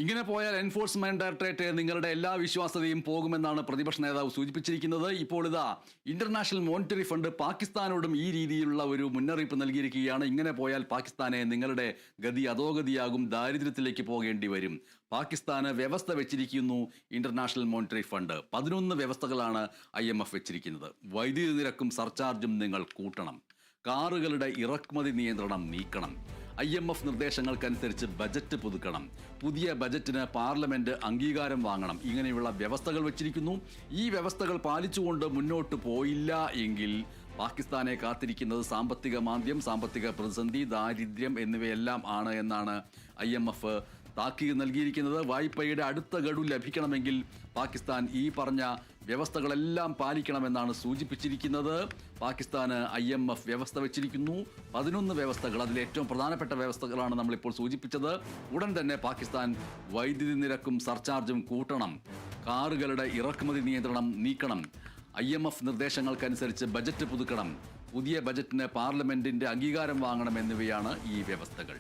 ഇങ്ങനെ പോയാൽ enforcement directorate നിങ്ങളുടെ എല്ലാ വിശ്വാസ്യതയും പോകുമെന്നാണ് പ്രതിപക്ഷ നേതാവ് സൂചിപ്പിച്ചിരിക്കുന്നത്. ഇപ്പോൾ ഇതാ ഇന്റർനാഷണൽ മോണിറ്ററി ഫണ്ട് പാകിസ്ഥാനോടും ഈ രീതിയിലുള്ള ഒരു മുന്നറിയിപ്പ് നൽകിയിരിക്കുകയാണ്. ഇങ്ങനെ പോയാൽ പാകിസ്ഥാനെ നിങ്ങളുടെ ഗതി അധോഗതിയാകും, ദാരിദ്ര്യത്തിലേക്ക് പോകേണ്ടി വരും. പാകിസ്ഥാന് വ്യവസ്ഥ വെച്ചിരിക്കുന്നു ഇന്റർനാഷണൽ മോണിറ്ററി ഫണ്ട്. 11 വ്യവസ്ഥകളാണ് IMF വെച്ചിരിക്കുന്നത്. വൈദ്യുതി നിരക്കും സർചാർജും നിങ്ങൾ കൂട്ടണം, കാറുകളുടെ ഇറക്കുമതി നിയന്ത്രണം നീക്കണം, IMF നിർദ്ദേശങ്ങൾക്കനുസരിച്ച് ബജറ്റ് പുതുക്കണം, പുതിയ ബജറ്റിന് പാർലമെന്റ് അംഗീകാരം വാങ്ങണം. ഇങ്ങനെയുള്ള വ്യവസ്ഥകൾ വച്ചിരിക്കുന്നു. ഈ വ്യവസ്ഥകൾ പാലിച്ചുകൊണ്ട് മുന്നോട്ട് പോയില്ല എങ്കിൽ പാകിസ്ഥാനെ കാത്തിരിക്കുന്നത് സാമ്പത്തിക മാന്ദ്യം, സാമ്പത്തിക പ്രതിസന്ധി, ദാരിദ്ര്യം എന്നിവയെല്ലാം ആണ് എന്നാണ് IMF താക്കീത് നൽകിയിരിക്കുന്നത്. വായ്പയുടെ അടുത്ത ഗഡു ലഭിക്കണമെങ്കിൽ പാകിസ്ഥാൻ ഈ പറഞ്ഞ വ്യവസ്ഥകളെല്ലാം പാലിക്കണമെന്നാണ് സൂചിപ്പിച്ചിരിക്കുന്നത്. പാകിസ്ഥാന് IMF വ്യവസ്ഥ വെച്ചിരിക്കുന്നു, 11 വ്യവസ്ഥകൾ. അതിൽ ഏറ്റവും പ്രധാനപ്പെട്ട വ്യവസ്ഥകളാണ് നമ്മളിപ്പോൾ സൂചിപ്പിച്ചത്. ഉടൻ തന്നെ പാകിസ്ഥാൻ വൈദ്യുതി നിരക്കും സർചാർജും കൂട്ടണം, കാറുകളുടെ ഇറക്കുമതി നിയന്ത്രണം നീക്കണം, IMF നിർദ്ദേശങ്ങൾക്കനുസരിച്ച് ബജറ്റ് പുതുക്കണം, പുതിയ ബജറ്റിന് പാർലമെന്റിന്റെ അംഗീകാരം വാങ്ങണം എന്നിവയാണ് ഈ വ്യവസ്ഥകൾ.